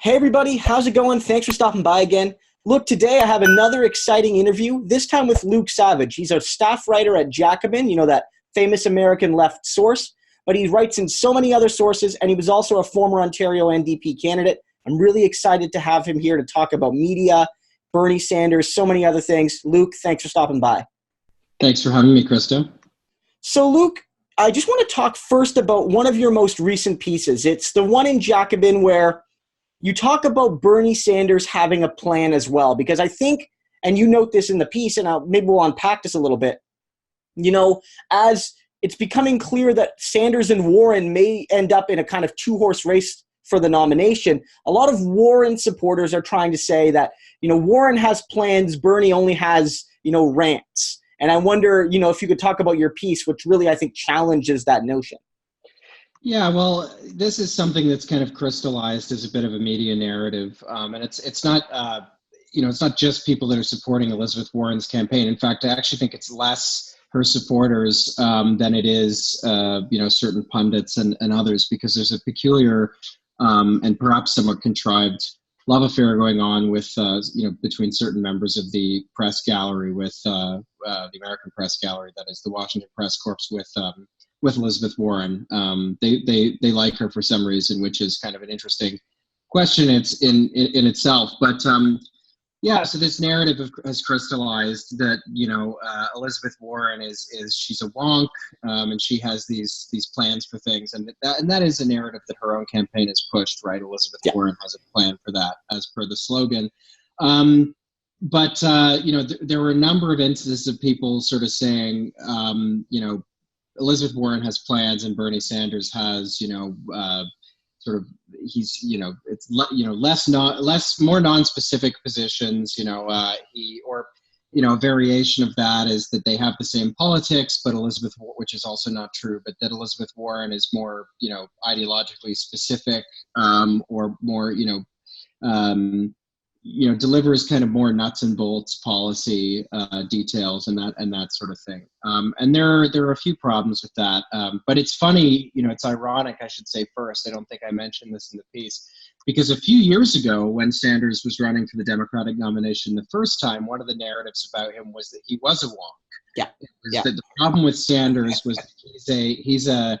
Hey everybody, how's it going? Thanks for stopping by again. Look, today I have another exciting interview, this time with Luke Savage. He's a staff writer at Jacobin, that famous American left source, but he writes in so many other sources, and he was also a former Ontario NDP candidate. I'm really excited to have him here to talk about media, Bernie Sanders, so many other things. Luke, thanks for stopping by. Thanks for having me, Krista. So Luke, I just want to talk first about one of your most recent pieces. It's the one in Jacobin where you talk about Bernie Sanders having a plan as well, because I think, and you note this in the piece, and maybe we'll unpack this a little bit, as it's becoming clear that Sanders and Warren may end up in a kind of two-horse race for the nomination, a lot of Warren supporters are trying to say that, Warren has plans, Bernie only has, rants. And I wonder, if you could talk about your piece, which really, I think, challenges that notion. Yeah, well, this is something that's kind of crystallized as a bit of a media narrative, and it's not it's not just people that are supporting Elizabeth Warren's campaign. In fact, I actually think it's less her supporters than it is certain pundits and others, because there's a peculiar and perhaps somewhat contrived love affair going on with between certain members of the press gallery with the American press gallery, that is the Washington Press Corps, with Elizabeth Warren. They like her for some reason, which is kind of an interesting question in itself. But so this narrative has crystallized that Elizabeth Warren she's a wonk, and she has these plans for things, and that is a narrative that her own campaign has pushed. Right, Elizabeth Warren has a plan for that, as per the slogan. But there were a number of instances of people sort of saying, Elizabeth Warren has plans and Bernie Sanders has, he's, more non-specific positions, a variation of that is that they have the same politics, but which is also not true, but that Elizabeth Warren is more, ideologically specific, or more, delivers kind of more nuts and bolts policy details and that sort of thing. And there are a few problems with that. But it's funny, it's ironic, I should say first. I don't think I mentioned this in the piece, because a few years ago when Sanders was running for the Democratic nomination the first time, one of the narratives about him was that he was a wonk. That the problem with Sanders was he's a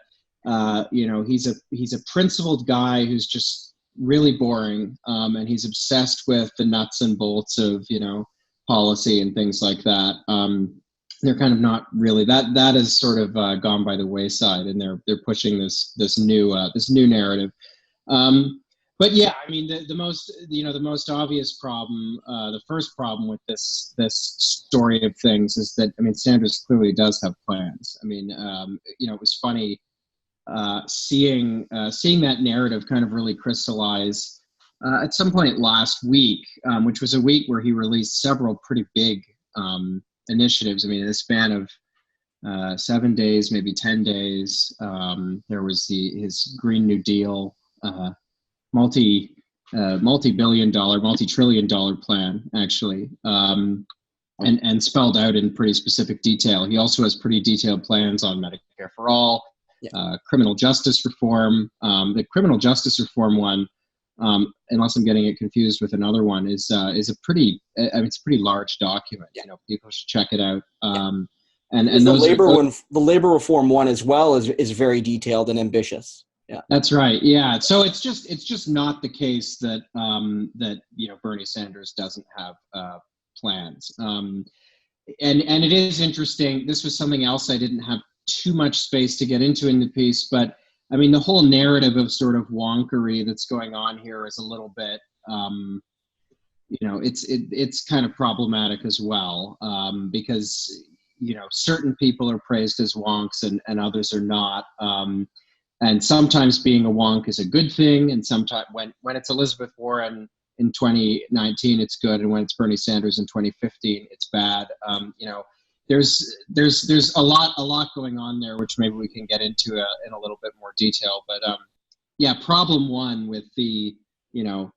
principled guy who's just really boring, and he's obsessed with the nuts and bolts of policy and things like that. They're kind of not really that has sort of gone by the wayside, and they're pushing this new narrative. But yeah, I mean the most obvious problem, the first problem with this story of things is that Sanders clearly does have plans. It was funny. Seeing that narrative kind of really crystallize at some point last week, which was a week where he released several pretty big initiatives. In a span of 7 days, maybe 10 days, there was his Green New Deal, multi-trillion dollar plan, actually, and spelled out in pretty specific detail. He also has pretty detailed plans on Medicare for All. Criminal justice reform. The criminal justice reform one, unless I'm getting it confused with another one, is a pretty. It's a pretty large document. People should check it out. And the labor reform one as well is very detailed and ambitious. Yeah, that's right. Yeah, so it's just not the case that Bernie Sanders doesn't have plans. And it is interesting. This was something else I didn't have too much space to get into in the piece, but the whole narrative of sort of wonkery that's going on here is a little bit, it's kind of problematic as well, because certain people are praised as wonks and others are not, and sometimes being a wonk is a good thing, and sometimes when it's Elizabeth Warren in 2019 it's good, and when it's Bernie Sanders in 2015 it's bad. There's a lot going on there, which maybe we can get into in a little bit more detail. But problem one with the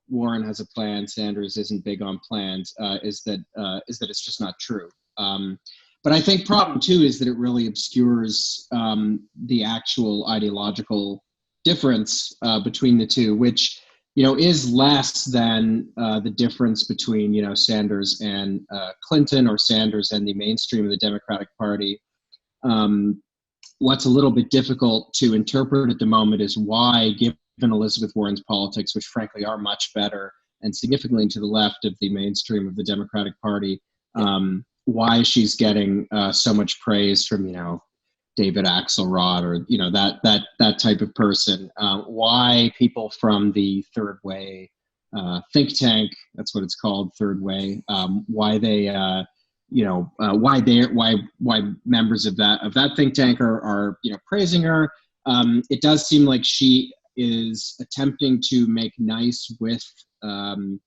Warren has a plan, Sanders isn't big on plans, is that it's just not true. But I think problem two is that it really obscures the actual ideological difference between the two, which is less than the difference between, Sanders and Clinton, or Sanders and the mainstream of the Democratic Party. What's a little bit difficult to interpret at the moment is why, given Elizabeth Warren's politics, which frankly are much better and significantly to the left of the mainstream of the Democratic Party, why she's getting so much praise from, David Axelrod, or that type of person. Why people from the Third Way think tank, that's what it's called, Third Way. Why they, why members of that think tank are praising her. It does seem like she is attempting to make nice with the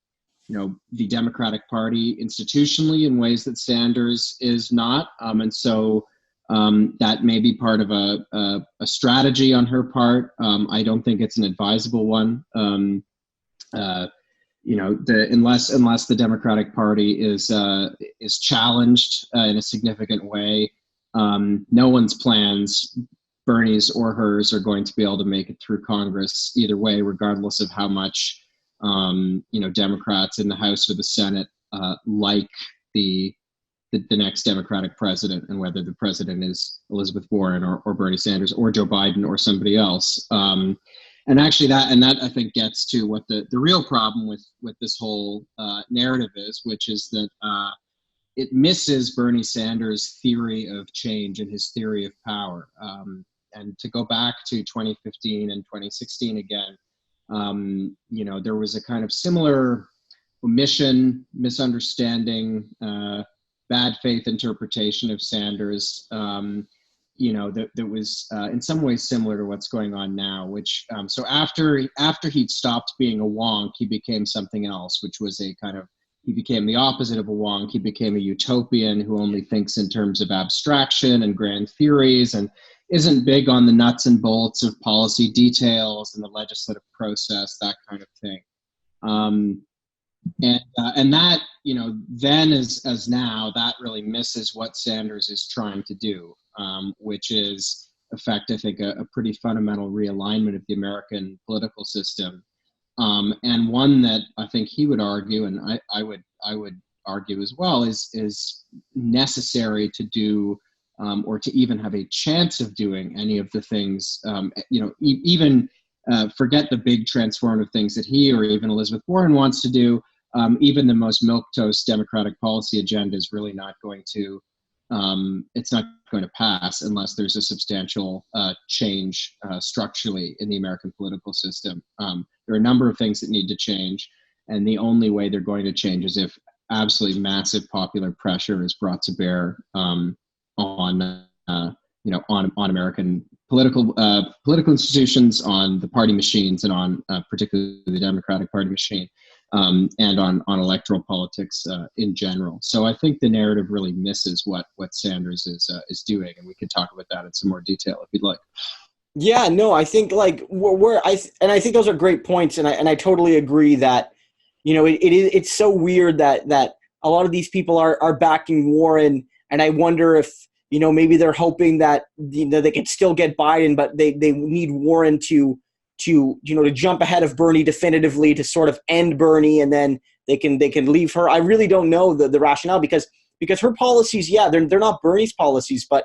Democratic Party institutionally in ways that Sanders is not, and so. That may be part of a strategy on her part. I don't think it's an advisable one. Unless the Democratic Party is challenged in a significant way, no one's plans, Bernie's or hers, are going to be able to make it through Congress either way, regardless of how much Democrats in the House or the Senate like the next Democratic president, and whether the president is Elizabeth Warren or Bernie Sanders or Joe Biden or somebody else. And actually that I think gets to what the real problem with this whole narrative is, which is that it misses Bernie Sanders' theory of change and his theory of power. And to go back to 2015 and 2016 again, there was a kind of similar omission, misunderstanding, bad faith interpretation of Sanders, that was in some ways similar to what's going on now, which, so after he'd stopped being a wonk, he became something else, which was he became the opposite of a wonk. He became a utopian who only thinks in terms of abstraction and grand theories, and isn't big on the nuts and bolts of policy details and the legislative process, that kind of thing. And that, then as now, that really misses what Sanders is trying to do, which is affect, I think, a pretty fundamental realignment of the American political system, and one that I think he would argue, and I would argue as well, is necessary to do, or to even have a chance of doing any of the things, even forget the big transformative things that he or even Elizabeth Warren wants to do. Even the most milquetoast Democratic policy agenda is really not going to, it's not going to pass unless there's a substantial change structurally in the American political system. There are a number of things that need to change, and the only way they're going to change is if absolutely massive popular pressure is brought to bear on American political institutions, on the party machines, and on particularly the Democratic Party machine. And on electoral politics in general. So I think the narrative really misses what Sanders is doing, and we could talk about that in some more detail if you'd like. Yeah, no, I think I think those are great points, and I totally agree that it's so weird that a lot of these people are backing Warren, and I wonder if maybe they're hoping that they can still get Biden, but they need Warren to jump ahead of Bernie definitively to sort of end Bernie, and then they can leave her. I really don't know the rationale, because her policies, they're not Bernie's policies, but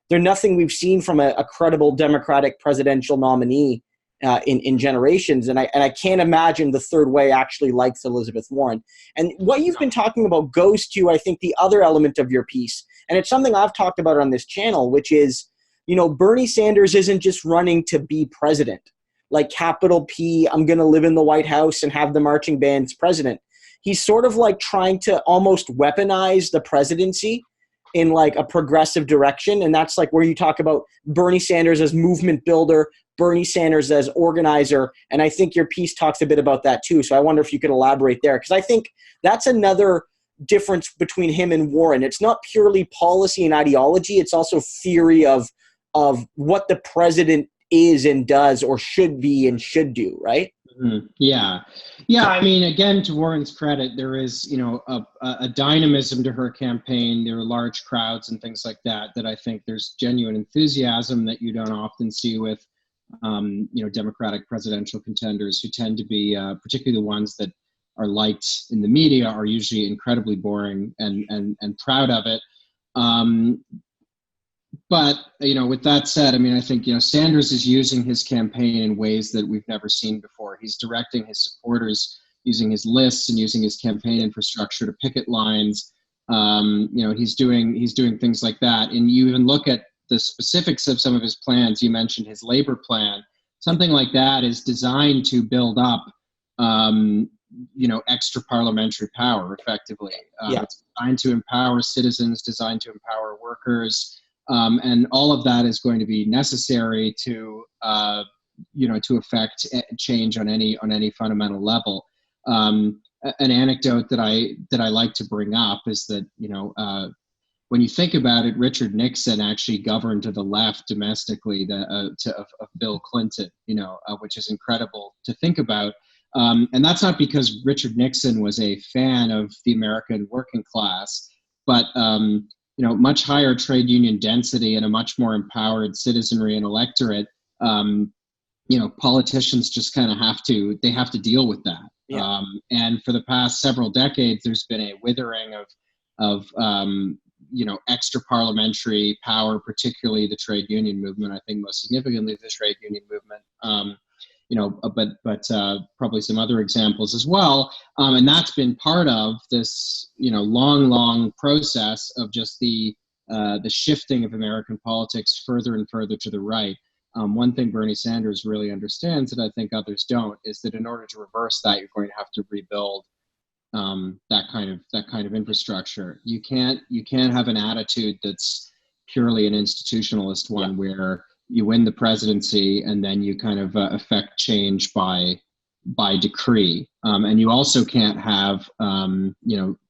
they're nothing we've seen from a credible Democratic presidential nominee in generations. And I can't imagine the Third Way actually likes Elizabeth Warren. And what you've been talking about goes to, I think, the other element of your piece, and it's something I've talked about on this channel, which is, Bernie Sanders isn't just running to be president. Like capital P, I'm going to live in the White House and have the marching band's president. He's sort of like trying to almost weaponize the presidency in like a progressive direction. And that's like where you talk about Bernie Sanders as movement builder, Bernie Sanders as organizer. And I think your piece talks a bit about that too. So I wonder if you could elaborate there, because I think that's another difference between him and Warren. It's not purely policy and ideology. It's also theory of what the president is and does, or should be and should do, right? Mm-hmm. Yeah. I mean, again, to Warren's credit, there is, a dynamism to her campaign. There are large crowds and things like that I think there's genuine enthusiasm that you don't often see with Democratic presidential contenders who tend to be, particularly the ones that are liked in the media, are usually incredibly boring and proud of it. But with that said, I mean, I think Sanders is using his campaign in ways that we've never seen before. He's directing his supporters using his lists and using his campaign infrastructure to picket lines. He's doing things like that. And you even look at the specifics of some of his plans. You mentioned his labor plan. Something like that is designed to build up, extra parliamentary power effectively. It's designed to empower citizens, designed to empower workers. And all of that is going to be necessary to affect change on any fundamental level. An anecdote that I like to bring up is that when you think about it, Richard Nixon actually governed to the left domestically of Bill Clinton, which is incredible to think about. And that's not because Richard Nixon was a fan of the American working class, but much higher trade union density and a much more empowered citizenry and electorate. Politicians just kind of have to deal with that. Yeah. And for the past several decades, there's been a withering of extra parliamentary power, particularly the trade union movement. I think most significantly the trade union movement. But probably some other examples as well. And that's been part of this, long process of just the shifting of American politics further and further to the right. One thing Bernie Sanders really understands that I think others don't is that in order to reverse that, you're going to have to rebuild that kind of infrastructure. You can't have an attitude that's purely an institutionalist one where you win the presidency and then you kind of affect change by decree. And you also can't have,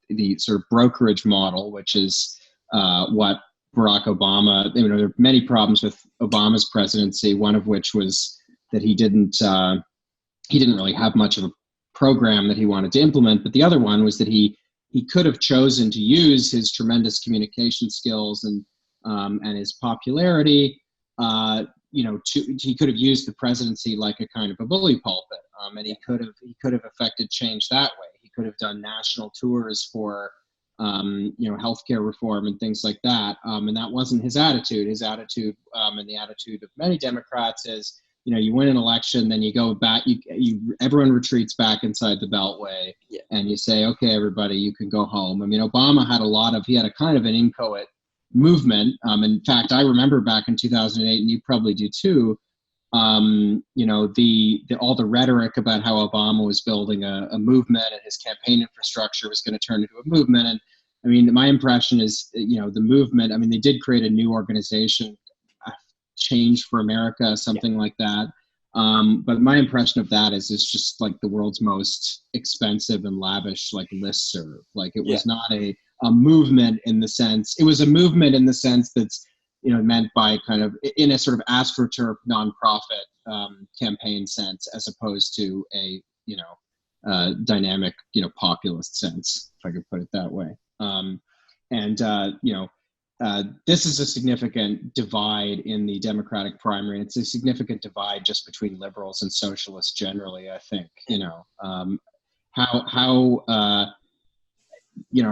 the sort of brokerage model, which is what Barack Obama, there are many problems with Obama's presidency, one of which was that he didn't really have much of a program that he wanted to implement. But the other one was that he could have chosen to use his tremendous communication skills and his popularity. He could have used the presidency like a kind of a bully pulpit, and he could have affected change that way. He could have done national tours for healthcare reform and things like that, and that wasn't his attitude. His attitude, and the attitude of many Democrats, is you win an election, then you go back. Everyone retreats back inside the Beltway, and you say, okay, everybody, you can go home. I mean, Obama had a kind of an inchoate movement. In fact, I remember back in 2008, and you probably do too, all the rhetoric about how Obama was building a movement and his campaign infrastructure was going to turn into a movement. And I mean, my impression is, the movement, I mean, they did create a new organization, Change for America, something like that. But my impression of that is it's just like the world's most expensive and lavish, like, listserv. Like, it was not a movement in the sense, it was a movement in the sense that's, meant by kind of in a sort of AstroTurf nonprofit campaign sense, as opposed to a, dynamic, populist sense, if I could put it that way. This is a significant divide in the Democratic primary. It's a significant divide just between liberals and socialists generally, I think.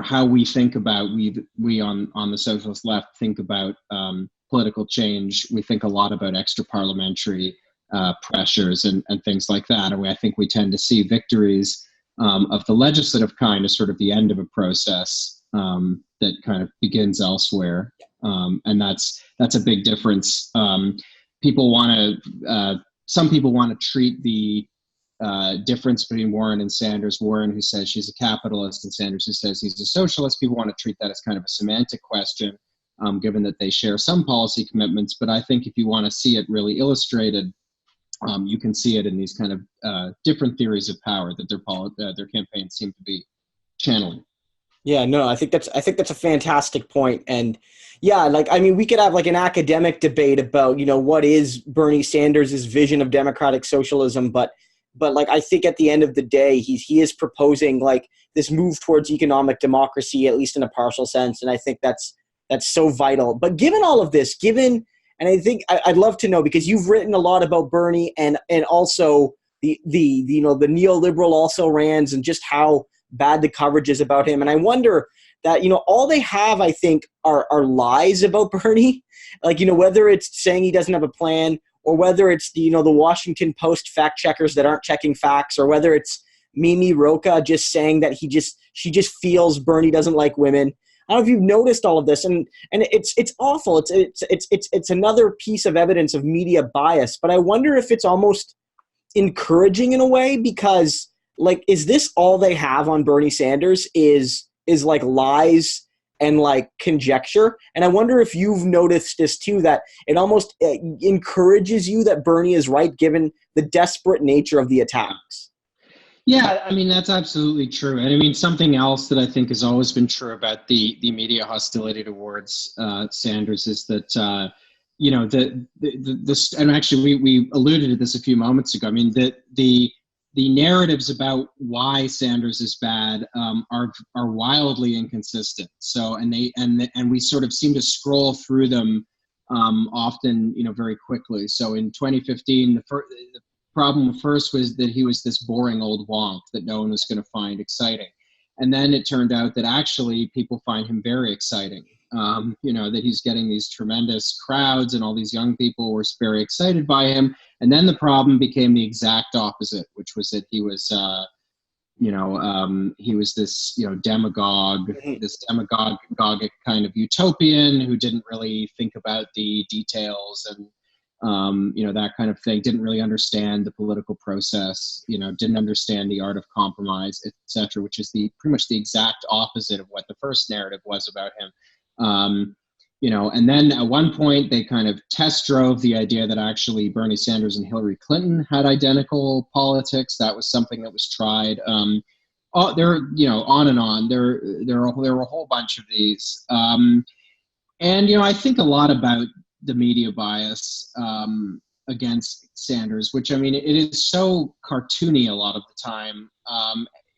How we think about, we on the socialist left think about political change. We think a lot about extra parliamentary pressures and things like that. And I think we tend to see victories of the legislative kind as sort of the end of a process that kind of begins elsewhere. And that's a big difference. Some people want to treat the difference between Warren and Sanders, Warren who says she's a capitalist and Sanders who says he's a socialist. People want to treat that as kind of a semantic question, given that they share some policy commitments. But I think if you want to see it really illustrated, you can see it in these kind of different theories of power that their campaigns seem to be channeling. Yeah, no, I think that's a fantastic point. And yeah, we could have like an academic debate about, what is Bernie Sanders' vision of democratic socialism, but I think at the end of the day, he is proposing like this move towards economic democracy, at least in a partial sense. And I think that's so vital. But given all of this, given And I think I'd love to know, because you've written a lot about Bernie and also the the neoliberal also rans and just how bad the coverage is about him. And I wonder that all they have, I think, are lies about Bernie, like whether it's saying he doesn't have a plan, or whether it's the Washington Post fact checkers that aren't checking facts, or whether it's Mimi Roca just saying that she just feels Bernie doesn't like women. I don't know if you've noticed all of this, and it's awful. It's another piece of evidence of media bias. But I wonder if it's almost encouraging in a way, because like, is this all they have on Bernie Sanders is like lies and like conjecture? And I wonder if you've noticed this too, that it almost encourages you that Bernie is right, given the desperate nature of the attacks. Yeah, I mean, that's absolutely true. And I mean, something else that I think has always been true about the media hostility towards Sanders is that, and actually we alluded to this a few moments ago. I mean, the narratives about why Sanders is bad are wildly inconsistent. So, and we sort of seem to scroll through them often, very quickly. So in 2015, the problem first was that he was this boring old wonk that no one was going to find exciting. And then it turned out that actually people find him very exciting. That he's getting these tremendous crowds and all these young people were very excited by him. And then the problem became the exact opposite, which was that he was, he was this, demagogue, this demagogic kind of utopian who didn't really think about the details and, that kind of thing, didn't really understand the political process, didn't understand the art of compromise, etc., which is pretty much the exact opposite of what the first narrative was about him. And then at one point they kind of test drove the idea that actually Bernie Sanders and Hillary Clinton had identical politics. That was something that was tried. On and on. There were a whole bunch of these. I think a lot about the media bias against Sanders, which, I mean, it is so cartoony a lot of the time,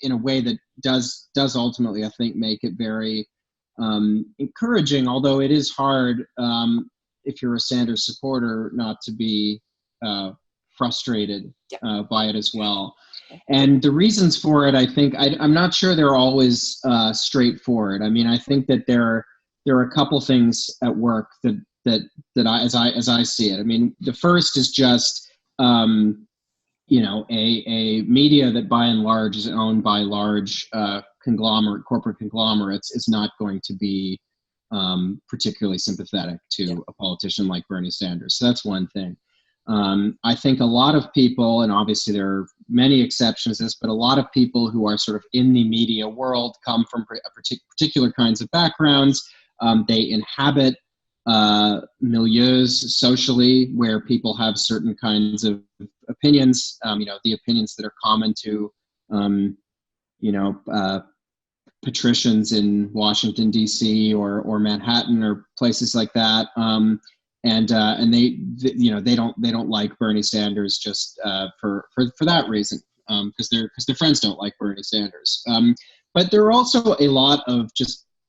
in a way that does ultimately, I think, make it very encouraging, although it is hard, if you're a Sanders supporter, not to be frustrated by it as well. And the reasons for it, I think, I'm not sure they're always straightforward. I mean, I think that there are a couple things at work that I, as I see it. I mean, the first is just a media that by and large is owned by large corporate conglomerates is not going to be particularly sympathetic to a politician like Bernie Sanders. So that's one thing. I think a lot of people, and obviously there are many exceptions to this, but a lot of people who are sort of in the media world come from particular kinds of backgrounds. They inhabit milieus socially where people have certain kinds of opinions, the opinions that are common to, patricians in Washington, D.C. or Manhattan or places like that. And they don't like Bernie Sanders just for that reason, because their friends don't like Bernie Sanders. But there are also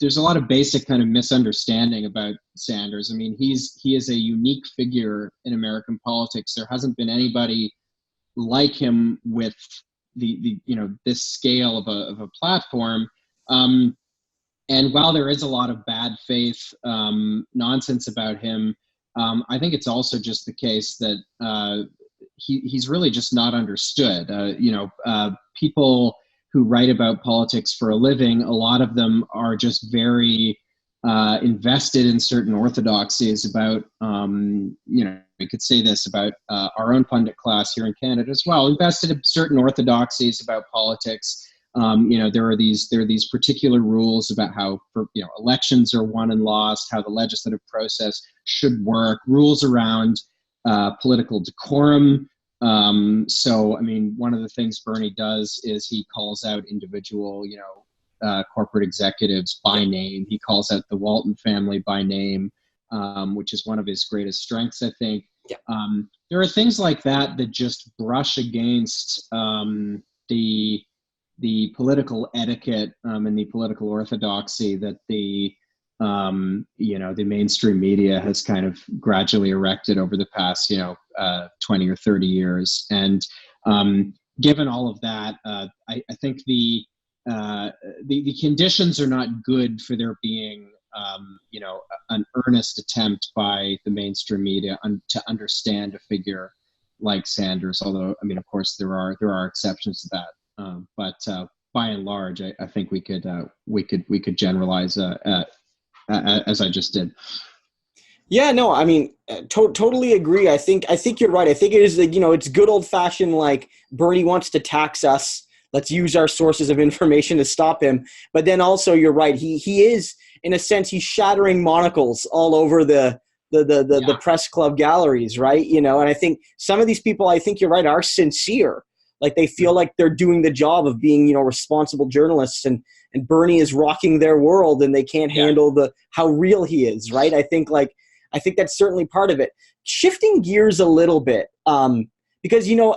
there's a lot of basic kind of misunderstanding about Sanders. I mean, he is a unique figure in American politics. There hasn't been anybody like him with this scale of a platform. And while there is a lot of bad faith nonsense about him, I think it's also just the case that he's really just not understood. People who write about politics for a living, a lot of them are just very invested in certain orthodoxies about, we could say this about our own pundit class here in Canada as well, invested in certain orthodoxies about politics. There are these particular rules about how elections are won and lost, how the legislative process should work, rules around political decorum. So, I mean, one of the things Bernie does is he calls out individual, corporate executives by name. He calls out the Walton family by name, which is one of his greatest strengths, I think. Yeah. There are things like that that just brush against the political etiquette and the political orthodoxy that the the mainstream media has kind of gradually erected over the past 20 or 30 years. And given all of that, I think the conditions are not good for there being an earnest attempt by the mainstream media to understand a figure like Sanders. Although, I mean, of course, there are exceptions to that. But by and large, I think we could generalize as I just did. Yeah, no, I mean, totally agree. I think you're right. I think it is, it's good old fashioned, like Bernie wants to tax us. Let's use our sources of information to stop him. But then also, you're right. He is, in a sense, he's shattering monocles all over the press club galleries, right? And I think some of these people, I think you're right, are sincere. Like they feel like they're doing the job of being, responsible journalists, and Bernie is rocking their world, and they can't handle how real he is, right? I think that's certainly part of it. Shifting gears a little bit, because you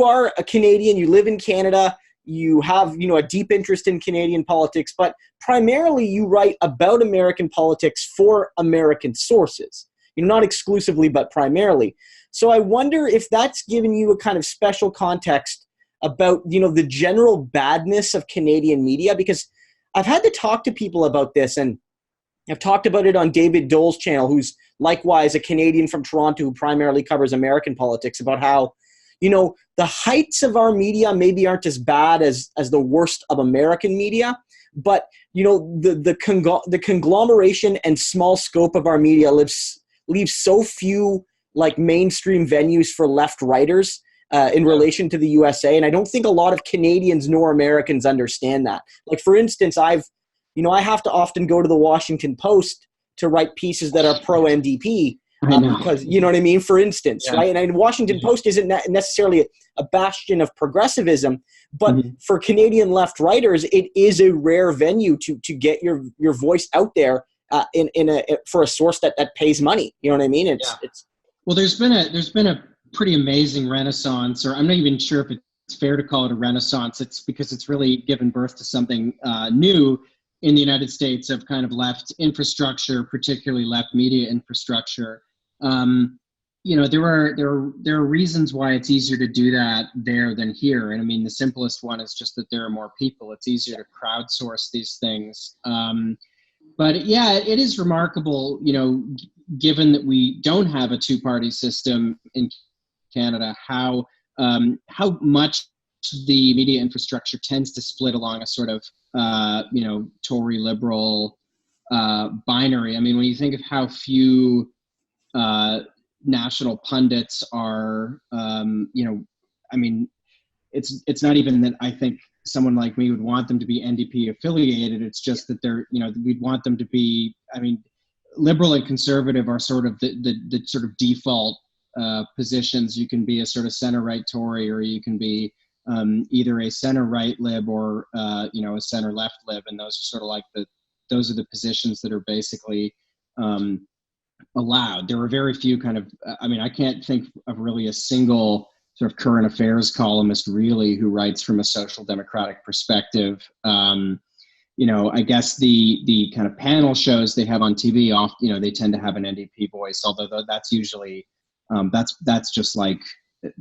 are a Canadian, you live in Canada, you have a deep interest in Canadian politics, but primarily you write about American politics for American sources. Not exclusively, but primarily. So I wonder if that's given you a kind of special context about the general badness of Canadian media, because I've had to talk to people about this, and I've talked about it on David Dole's channel, who's likewise a Canadian from Toronto who primarily covers American politics, about how the heights of our media maybe aren't as bad as the worst of American media, but the conglomeration and small scope of our media leaves so few like mainstream venues for left writers in relation to the USA, and I don't think a lot of Canadians nor Americans understand that. Like, for instance, I have to often go to the Washington Post to write pieces that are pro-NDP, because, you know what I mean? For instance, right? And Washington Post isn't necessarily a bastion of progressivism, but for Canadian left writers, it is a rare venue to get your voice out there for a source that pays money. You know what I mean? Well, there's been a pretty amazing renaissance, or I'm not even sure if it's fair to call it a renaissance. It's because it's really given birth to something new in the United States of kind of left infrastructure, particularly left media infrastructure. There are reasons why it's easier to do that there than here. And I mean, the simplest one is just that there are more people. It's easier to crowdsource these things. But yeah, it is remarkable, given that we don't have a two-party system in Canada, how much the media infrastructure tends to split along a sort of, Tory liberal binary. I mean, when you think of how few national pundits are, it's not even that I think someone like me would want them to be NDP affiliated. It's just that we'd want them to be, liberal and conservative are sort of the sort of default positions. You can be a sort of center-right Tory, or you can be either a center-right lib or, a center-left lib. And those are sort of like those are the positions that are basically allowed. There are very few kind of, I can't think of really a single sort of current affairs columnist really who writes from a social democratic perspective. I guess the kind of panel shows they have on TV, they tend to have an NDP voice, although that's usually, that's just like,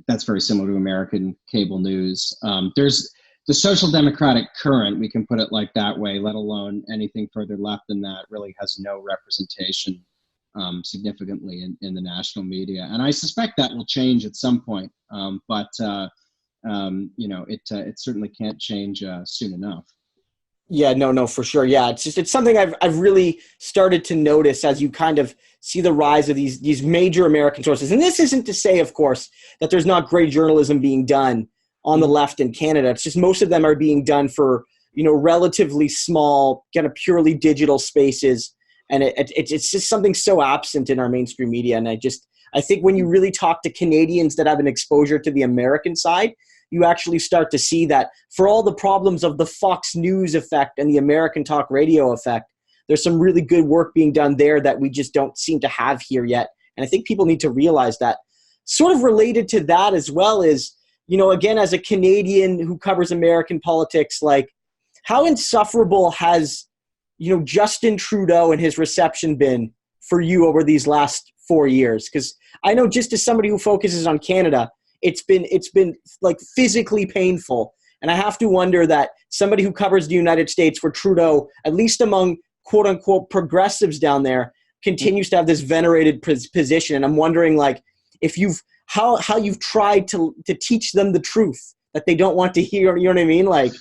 that's very similar to American cable news. There's the social democratic current, we can put it like that way, let alone anything further left than that, really has no representation significantly in the national media. And I suspect that will change at some point, but it certainly can't change soon enough. Yeah, no, for sure. Yeah, it's something I've really started to notice as you kind of see the rise of these major American sources. And this isn't to say, of course, that there's not great journalism being done on the left in Canada. It's just most of them are being done for, relatively small, kind of purely digital spaces. And it's just something so absent in our mainstream media. And I think when you really talk to Canadians that have an exposure to the American side, you actually start to see that for all the problems of the Fox News effect and the American talk radio effect, there's some really good work being done there that we just don't seem to have here yet. And I think people need to realize that. Sort of related to that as well is, again, as a Canadian who covers American politics, like how insufferable has Justin Trudeau and his reception been for you over these last 4 years? Because I know, just as somebody who focuses on Canada, it's been like physically painful. And I have to wonder that somebody who covers the United States for Trudeau, at least among quote unquote progressives down there, continues to have this venerated position. And I'm wondering, like, if how you've tried to teach them the truth that they don't want to hear. You know what I mean? Like,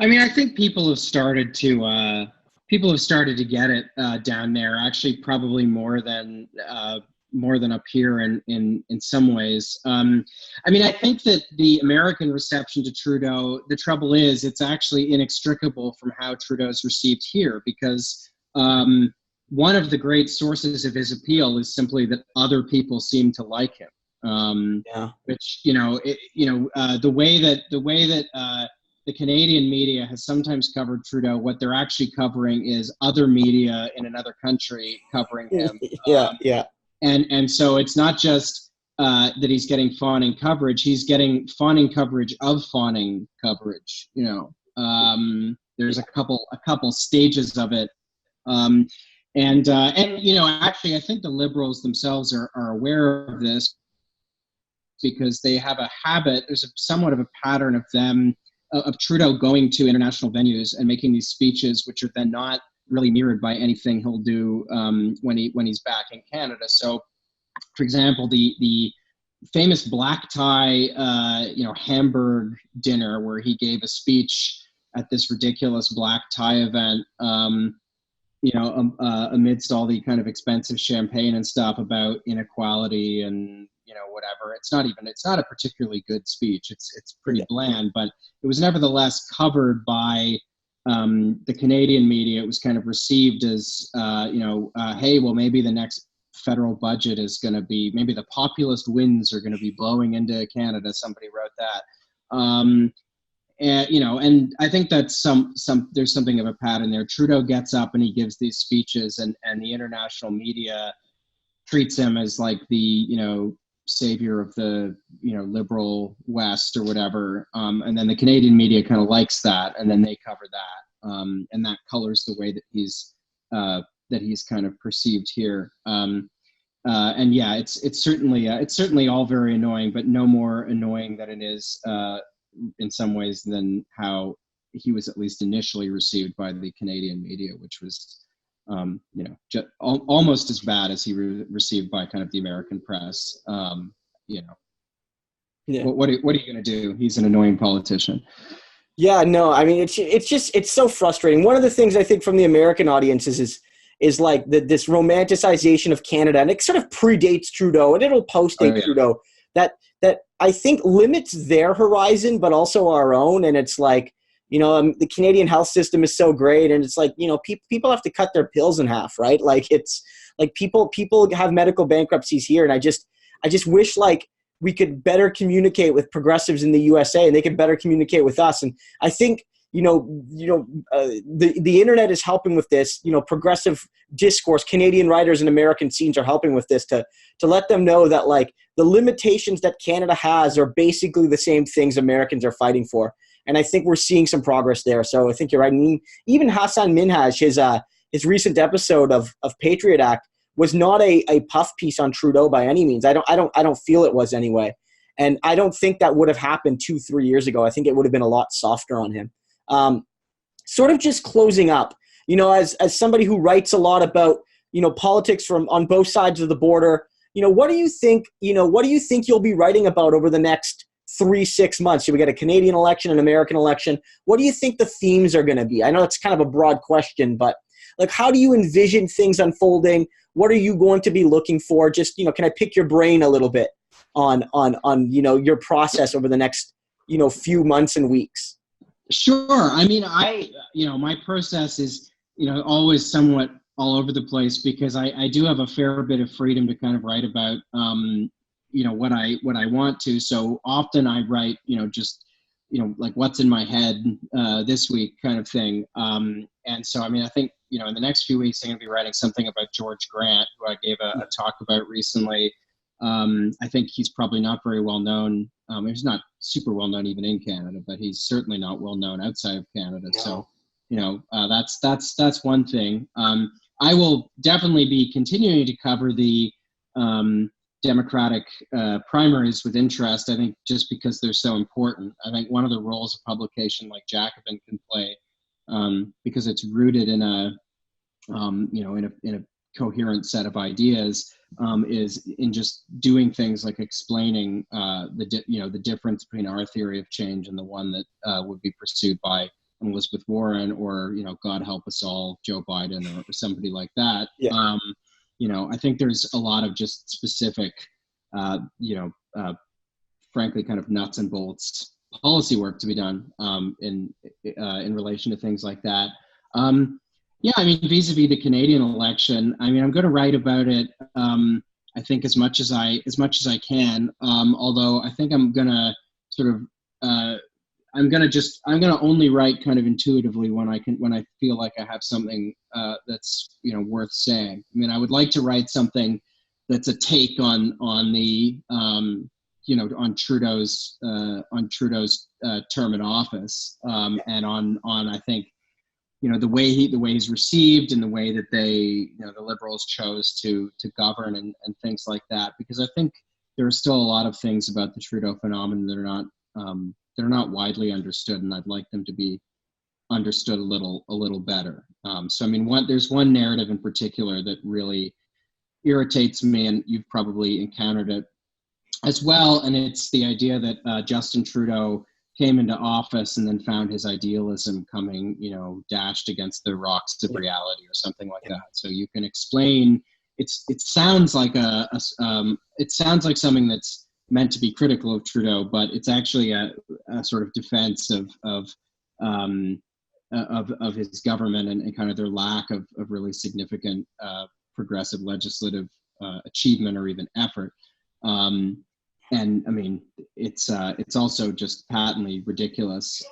I mean, I think people have started to get it down there. Actually, probably more than up here in some ways. I mean, I think that the American reception to Trudeau, the trouble is, it's actually inextricable from how Trudeau's received here, because one of the great sources of his appeal is simply that other people seem to like him. Which the way that the Canadian media has sometimes covered Trudeau, what they're actually covering is other media in another country covering him. Yeah. And so it's not just that he's getting fawning coverage; he's getting fawning coverage of fawning coverage. There's a couple stages of it, and actually, I think the Liberals themselves are aware of this, because they have a habit. There's somewhat of a pattern of them. Of Trudeau going to international venues and making these speeches, which are then not really mirrored by anything he'll do when he's back in Canada. So, for example, the famous black tie, Hamburg dinner, where he gave a speech at this ridiculous black tie event, amidst all the kind of expensive champagne and stuff about inequality and whatever. It's not a particularly good speech. It's pretty bland, but it was nevertheless covered by the Canadian media. It was kind of received as, hey, well, maybe the next federal budget is going to be, maybe the populist winds are going to be blowing into Canada. Somebody wrote that. And I think that's there's something of a pattern there. Trudeau gets up and he gives these speeches, and the international media treats him as like the, savior of the, liberal West or whatever. And then the Canadian media kind of likes that, and then they cover that. And that colors the way that he's kind of perceived here. And yeah, it's certainly all very annoying, but no more annoying than it is in some ways than how he was at least initially received by the Canadian media, which was almost as bad as he received by kind of the American press. Yeah. What are you going to do? He's an annoying politician. Yeah, no, I mean, it's so frustrating. One of the things I think from the American audiences is like this romanticization of Canada, and it sort of predates Trudeau, and it'll post-date Trudeau, that I think limits their horizon, but also our own. And it's like, the Canadian health system is so great, and it's like, people have to cut their pills in half, right? Like, it's like people have medical bankruptcies here, and I just wish, like, we could better communicate with progressives in the USA, and they could better communicate with us. And I think the internet is helping with this. Progressive discourse, Canadian writers and American scenes are helping with this to let them know that, like, the limitations that Canada has are basically the same things Americans are fighting for. And I think we're seeing some progress there. So I think you're right. I mean, even Hassan Minhaj, his recent episode of Patriot Act was not a puff piece on Trudeau by any means. I don't feel it was anyway. And I don't think that would have happened 2-3 years ago. I think it would have been a lot softer on him. Sort of just closing up, as somebody who writes a lot about, politics from on both sides of the border, what do you think you'll be writing about over the next 3-6 months? So we get a Canadian election, an American election. What do you think the themes are going to be? I know it's kind of a broad question, but like, how do you envision things unfolding? What are you going to be looking for? Just, can I pick your brain a little bit on your process over the next, few months and weeks? Sure. I mean, my process is, always somewhat all over the place, because I do have a fair bit of freedom to kind of write about, what I want to. So often I write, just, like what's in my head this week kind of thing. And so, I mean, I think, in the next few weeks, I'm going to be writing something about George Grant, who I gave a talk about recently. I think he's probably not very well known. He's not super well known even in Canada, but he's certainly not well known outside of Canada. No. So that's one thing. I will definitely be continuing to cover the Democratic primaries with interest. I think just because they're so important. I think one of the roles a publication like Jacobin can play, because it's rooted in in a coherent set of ideas, is in just doing things like explaining the difference between our theory of change and the one that would be pursued by Elizabeth Warren, or God help us all, Joe Biden, or somebody like that. Yeah. I think there's a lot of just specific, frankly, kind of nuts and bolts policy work to be done in relation to things like that. Yeah, I mean, vis-a-vis the Canadian election, I mean, I'm going to write about it. I think as much as I can. Although I think I'm going to sort of I'm going to only write kind of intuitively when I feel like I have something that's worth saying. I mean, I would like to write something that's a take on the on Trudeau's term in office, and on I think the way he's received, and the way that they the Liberals chose to govern, and things like that, because I think there are still a lot of things about the Trudeau phenomenon that are not widely understood, and I'd like them to be understood a little better. So I mean, there's one narrative in particular that really irritates me, and you've probably encountered it as well, and it's the idea that Justin Trudeau came into office and then found his idealism coming, dashed against the rocks of reality, or something like that. So you can explain. It sounds like something that's meant to be critical of Trudeau, but it's actually a sort of defense of his government, and kind of their lack of really significant progressive legislative achievement, or even effort. And I mean, it's also just patently ridiculous,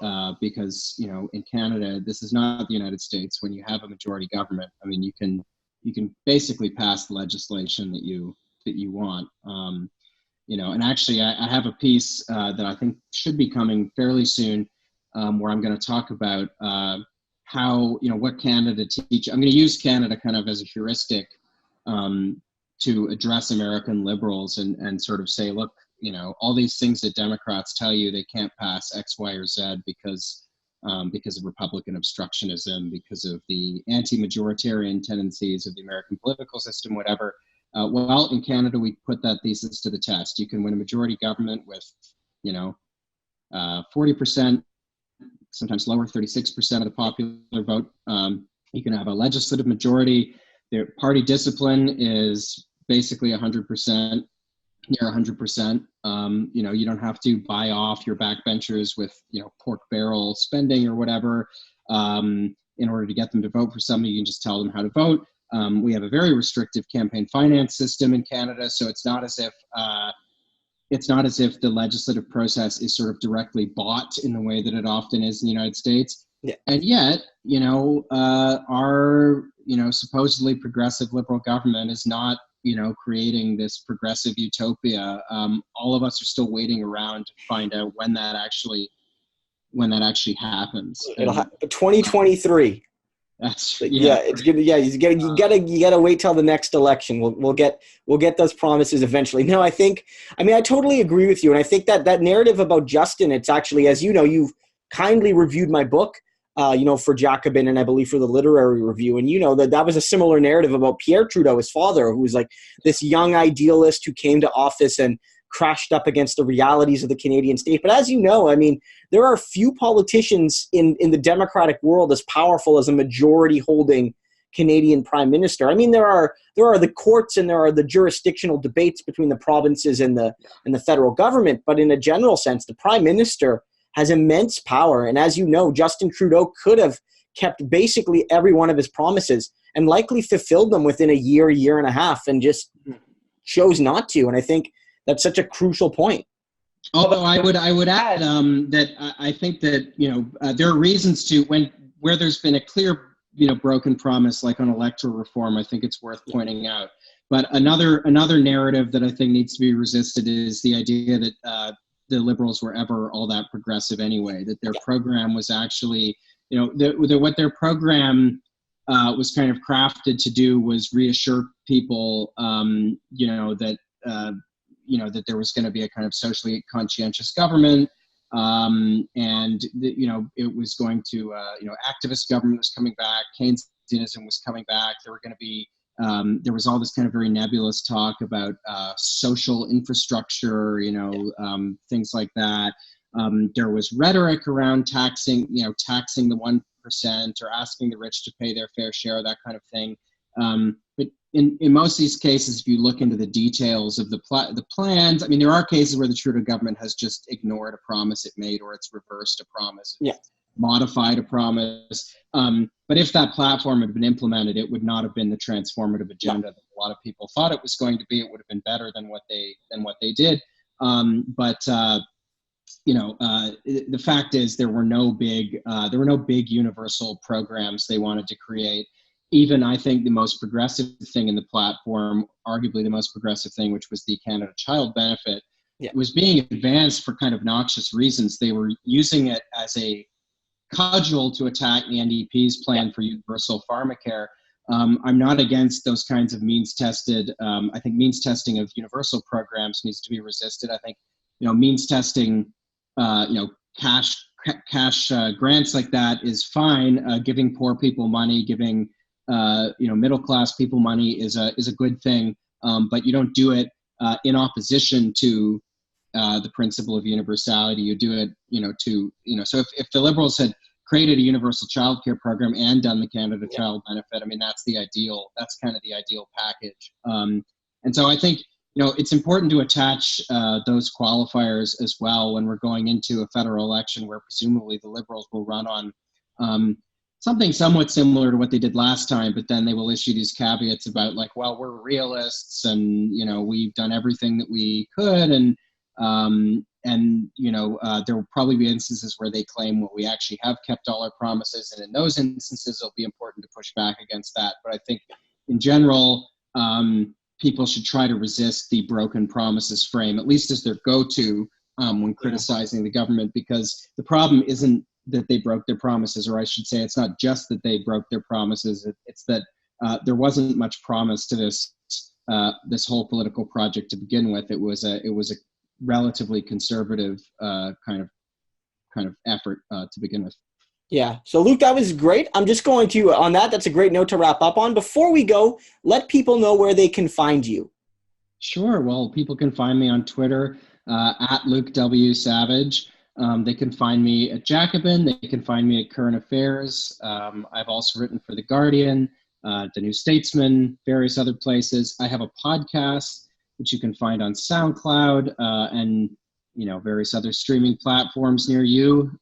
because in Canada, this is not the United States. When you have a majority government, I mean, you can basically pass the legislation that you want. And actually, I have a piece that I think should be coming fairly soon, where I'm going to talk about how what Canada teach. I'm going to use Canada kind of as a heuristic to address American liberals, and sort of say, look, all these things that Democrats tell you they can't pass X, Y, or Z because of Republican obstructionism, because of the anti-majoritarian tendencies of the American political system, whatever. Well, in Canada, we put that thesis to the test. You can win a majority government with, 40%, sometimes lower, 36% of the popular vote. You can have a legislative majority. Their party discipline is basically 100%. Near 100%. You don't have to buy off your backbenchers with pork barrel spending or whatever in order to get them to vote for something. You can just tell them how to vote. We have a very restrictive campaign finance system in Canada, so it's not as if the legislative process is sort of directly bought in the way that it often is in the United States. Yeah. And yet, our supposedly progressive liberal government is not creating this progressive utopia. All of us are still waiting around to find out when that actually happens. It'll happen 2023. That's it's gonna. Yeah, you gotta wait till the next election. We'll get those promises eventually. No, I totally agree with you, and I think that narrative about Justin, it's actually, as you've kindly reviewed my book, for Jacobin, and I believe for the literary review, and that was a similar narrative about Pierre Trudeau, his father, who was like this young idealist who came to office and crashed up against the realities of the Canadian state. But as you know, I mean, there are few politicians in the democratic world as powerful as a majority-holding Canadian prime minister. I mean, there are the courts, and there are the jurisdictional debates between the provinces and the federal government. But in a general sense, the prime minister has immense power. And as you know, Justin Trudeau could have kept basically every one of his promises and likely fulfilled them within a year and a half, and just chose not to. And I think that's such a crucial point. Although I would add that I think that there are reasons to, where there's been a clear broken promise, like on electoral reform. I think it's worth pointing out. But another narrative that I think needs to be resisted is the idea that the Liberals were ever all that progressive anyway. That their program was actually what their program was kind of crafted to do was reassure people, that that there was going to be a kind of socially conscientious government, and it was going to, activist government was coming back, Keynesianism was coming back. There were going to be there was all this kind of very nebulous talk about social infrastructure, things like that. There was rhetoric around taxing the 1% or asking the rich to pay their fair share, that kind of thing. But in most of these cases, if you look into the details of the plans, I mean, there are cases where the Trudeau government has just ignored a promise it made, or it's reversed a promise, modified a promise. But if that platform had been implemented, it would not have been the transformative agenda that a lot of people thought it was going to be. It would have been better than what they did. The fact is there were no big universal programs they wanted to create. Even I think the most progressive thing in the platform, arguably the most progressive thing, which was the Canada Child Benefit, was being advanced for kind of noxious reasons. They were using it as a cudgel to attack the NDP's plan for universal pharmacare. I'm not against those kinds of means tested. I think means testing of universal programs needs to be resisted. I think means testing, cash grants like that is fine. Giving poor people money, giving middle class people money is a good thing. But you don't do it in opposition to the principle of universality. You do it, So if the Liberals had created a universal childcare program and done the Canada Child Benefit, I mean, that's the ideal. That's kind of the ideal package. And so I think it's important to attach those qualifiers as well when we're going into a federal election where presumably the Liberals will run on something somewhat similar to what they did last time, but then they will issue these caveats about like, well, we're realists and, we've done everything that we could. And there will probably be instances where they claim, well, we actually have kept all our promises. And in those instances, it'll be important to push back against that. But I think in general, people should try to resist the broken promises frame, at least as their go-to when criticizing the government, because the problem isn't that they broke their promises, or I should say it's not just that they broke their promises, it's that there wasn't much promise to this whole political project to begin with. It was a relatively conservative kind of effort to begin with. Yeah. So Luke, that was great. I'm just going to, on that's a great note to wrap up on. Before we go, let people know where they can find you. Sure. Well, people can find me on Twitter at Luke W. Savage. They can find me at Jacobin. They can find me at Current Affairs. I've also written for The Guardian, The New Statesman, various other places. I have a podcast, which you can find on SoundCloud and various other streaming platforms near you.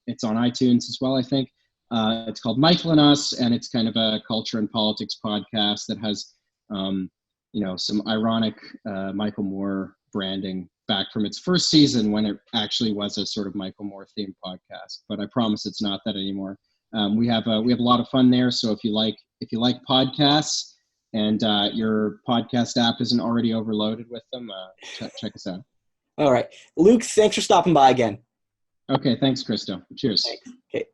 It's on iTunes as well, I think. It's called Michael and Us, and it's kind of a culture and politics podcast that has, some ironic Michael Moore branding back from its first season when it actually was a sort of Michael Moore themed podcast. But I promise it's not that anymore. We have a lot of fun there. So if you like podcasts and your podcast app isn't already overloaded with them, check us out. All right. Luke, thanks for stopping by again. Okay. Thanks, Christo. Cheers. Thanks. Okay.